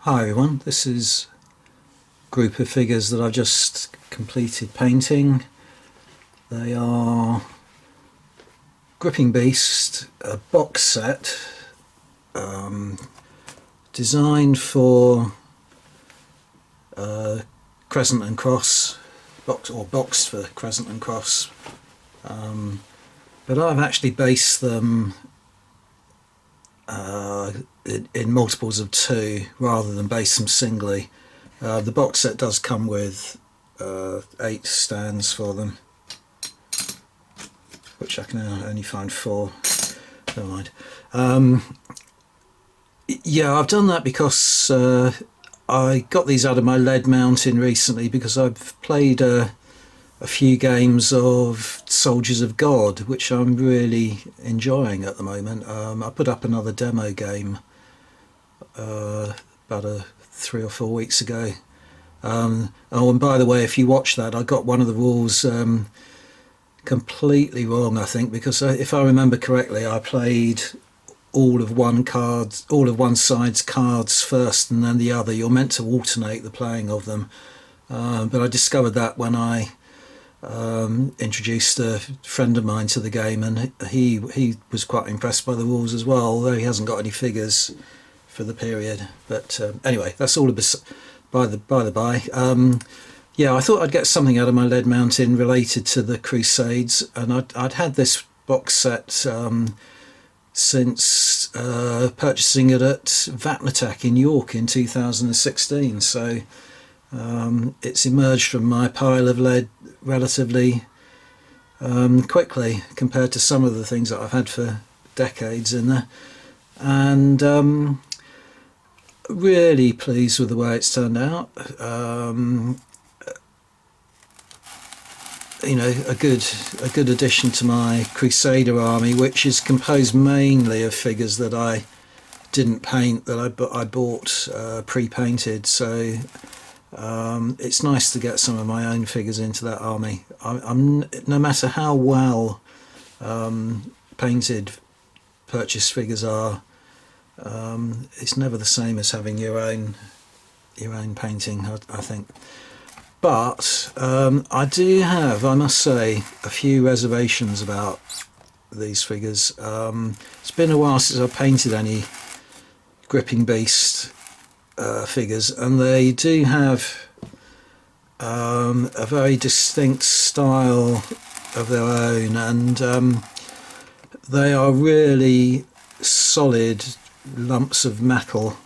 Hi everyone, this is a group of figures that I've just completed painting. They are Gripping Beast, a box set designed for Crescent and Cross, boxed for Crescent and Cross, but I've actually based them in multiples of 2 rather than base them singly. The box set does come with 8 stands for them, which I can now only find 4. Never mind. Yeah, I've done that because I got these out of my lead mountain recently because I've played a few games of Soldiers of God, which I'm really enjoying at the moment. I put up another demo game about 3 or 4 weeks ago. Oh, and by the way, if you watch that, I got one of the rules completely wrong, I think, because if I remember correctly, I played all of one side's cards first and then the other. You're meant to alternate the playing of them, but I discovered that when I introduced a friend of mine to the game, and he was quite impressed by the rules as well, although he hasn't got any figures for the period. But anyway, that's all by the by. Yeah, I thought I'd get something out of my lead mountain related to the Crusades, and I'd had this box set since purchasing it at Vatnatech in York in 2016, so it's emerged from my pile of lead relatively quickly compared to some of the things that I've had for decades in there, and really pleased with the way it's turned out. You know, a good addition to my Crusader army, which is composed mainly of figures that I didn't paint, that I bought pre-painted. So it's nice to get some of my own figures into that army. I'm no matter how well painted purchased figures are, it's never the same as having your own painting, I think. But I do have, I must say, a few reservations about these figures. It's been a while since I've painted any Gripping Beast figures, and they do have a very distinct style of their own, and they are really solid lumps of metal,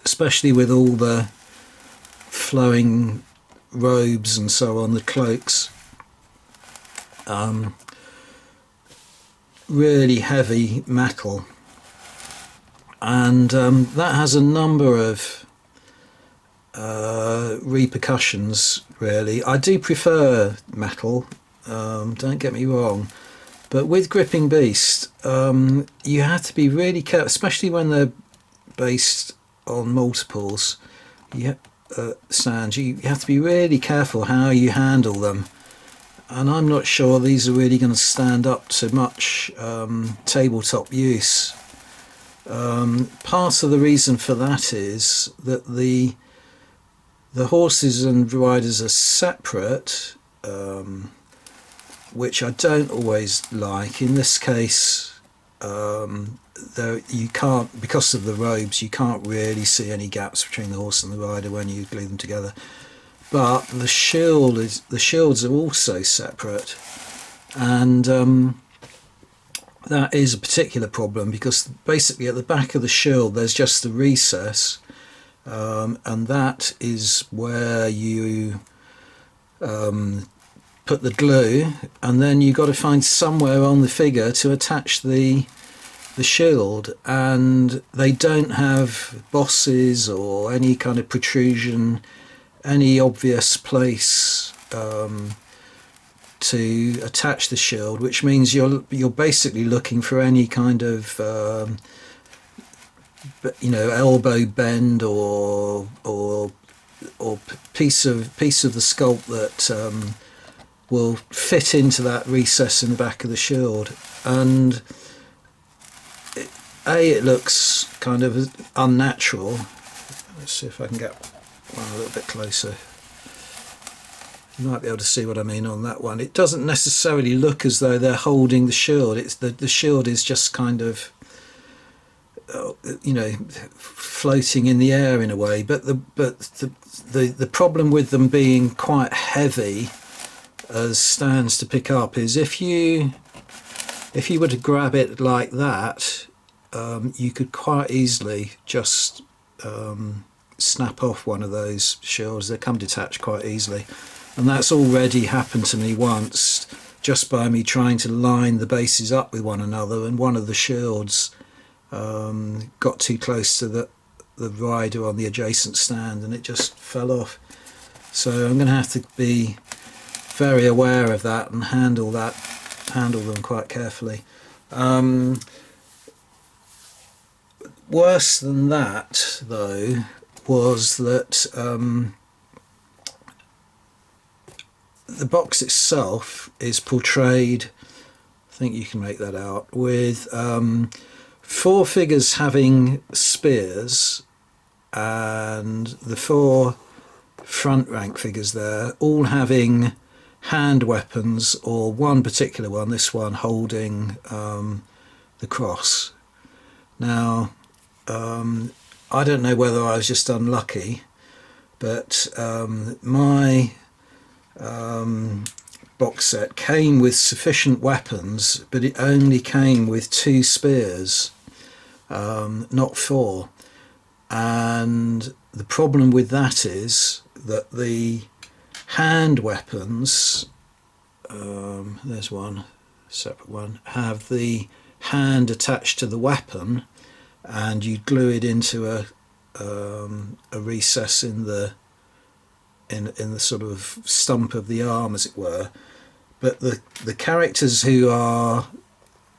especially with all the flowing robes and so on, the cloaks. Really heavy metal, and that has a number of repercussions, really. I do prefer metal, don't get me wrong, but with Gripping Beast you have to be really careful, especially when they're based on multiples. Stands, you have to be really careful how you handle them, and I'm not sure these are really going to stand up to much tabletop use. Part of the reason for that is that the horses and riders are separate, which I don't always like. In this case, you can't, because of the robes, you can't really see any gaps between the horse and the rider when you glue them together. But the shields are also separate, and that is a particular problem, because basically at the back of the shield there's just a recess, and that is where you put the glue, and then you've got to find somewhere on the figure to attach the shield, and they don't have bosses or any kind of protrusion, any obvious place to attach the shield, which means you're basically looking for any kind of elbow bend or piece of the sculpt that will fit into that recess in the back of the shield. And it looks kind of unnatural. Let's see if I can get one a little bit closer. You might be able to see what I mean on that one. It doesn't necessarily look as though they're holding the shield. It's the shield is just kind of, you know, floating in the air in a way. But the problem with them being quite heavy as stands to pick up is if you were to grab it like that, you could quite easily just snap off one of those shields. They come detached quite easily. And that's already happened to me once, just by me trying to line the bases up with one another, and one of the shields got too close to the rider on the adjacent stand, and it just fell off. So I'm going to have to be very aware of that and handle them quite carefully. Worse than that, though, was that the box itself is portrayed, I think you can make that out, with 4 figures having spears, and the 4 front rank figures there all having hand weapons, or one particular one, this one, holding the cross. Now, I don't know whether I was just unlucky, but my box set came with sufficient weapons, but it only came with 2 spears, not 4. And the problem with that is that the hand weapons, there's one separate one, have the hand attached to the weapon, and you glue it into a recess in the sort of stump of the arm, as it were. But the characters who are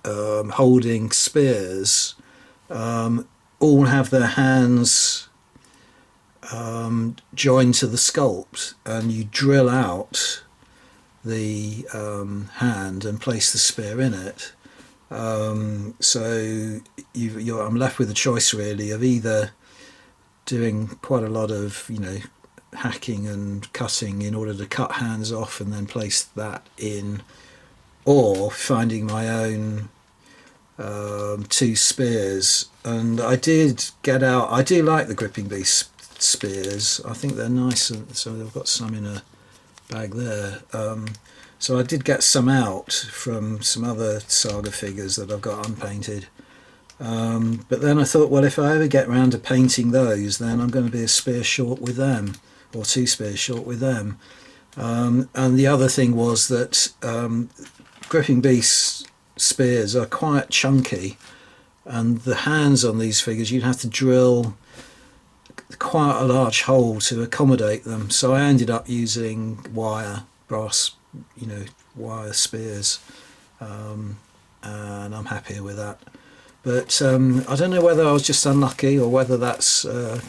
holding spears all have their hands joined to the sculpt, and you drill out the hand and place the spear in it. So I'm left with a choice really of either doing quite a lot of, you know, hacking and cutting in order to cut hands off and then place that in, or finding my own 2 spears. And I did get out, I do like the Gripping Beast spears, I think they're nice, and so I've got some in a bag there. So I did get some out from some other Saga figures that I've got unpainted. But then I thought, well, if I ever get round to painting those, then I'm going to be a spear short with them, or 2 spears short with them. And the other thing was that Gripping Beast spears are quite chunky, and the hands on these figures, you'd have to drill quite a large hole to accommodate them. So I ended up using brass, you know, wire spears, and I'm happier with that. But I don't know whether I was just unlucky, or whether that's a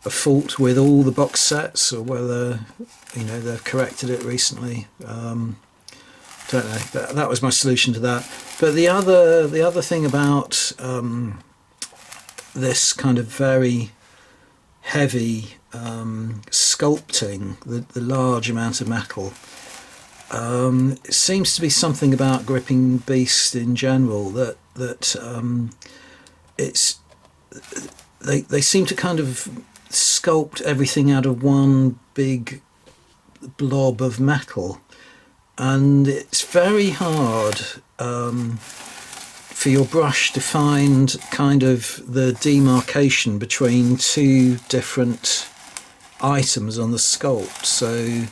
fault with all the box sets, or whether, you know, they've corrected it recently. Don't know. But that was my solution to that. But the other thing about this kind of very heavy sculpting, the large amount of metal, it seems to be something about Gripping Beast in general that it's they seem to kind of sculpt everything out of one big blob of metal, and it's very hard for your brush to find kind of the demarcation between 2 different items on the sculpt. So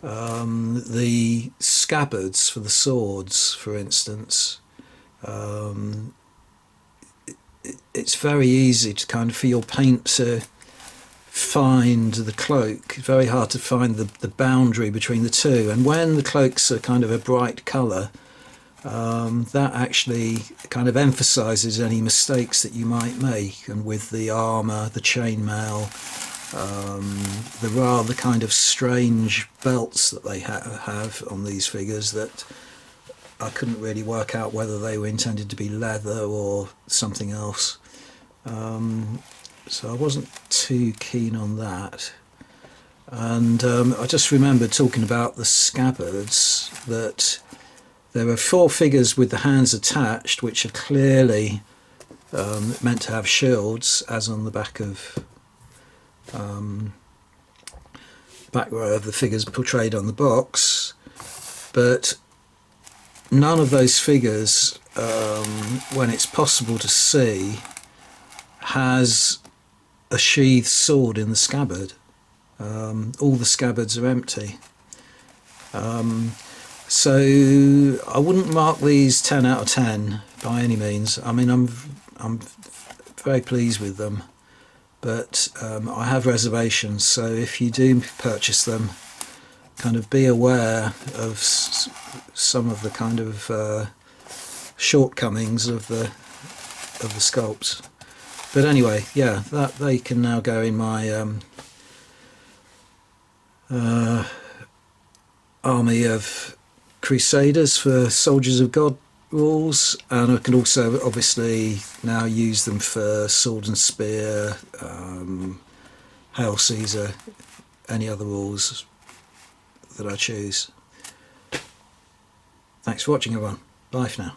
the scabbards for the swords, for instance, it's very easy to kind of, for your paint to find the cloak. It's very hard to find the boundary between the 2, and when the cloaks are kind of a bright colour, that actually kind of emphasises any mistakes that you might make. And with the armour, the chainmail, the rather kind of strange belts that they have on these figures, that I couldn't really work out whether they were intended to be leather or something else. So I wasn't too keen on that. And I just remember talking about the scabbards, that there were 4 figures with the hands attached, which are clearly meant to have shields, as on the back row of the figures portrayed on the box. But none of those figures, when it's possible to see, has a sheathed sword in the scabbard. All the scabbards are empty. So I wouldn't mark these 10 out of 10 by any means. I mean, I'm very pleased with them, but I have reservations. So if you do purchase them, kind of be aware of some of the kind of shortcomings of the sculpts. But anyway, yeah, that they can now go in my army of Crusaders for Soldiers of God rules, and I can also obviously now use them for Sword and Spear, Hail Caesar, any other rules that I choose. Thanks for watching, everyone. Bye for now.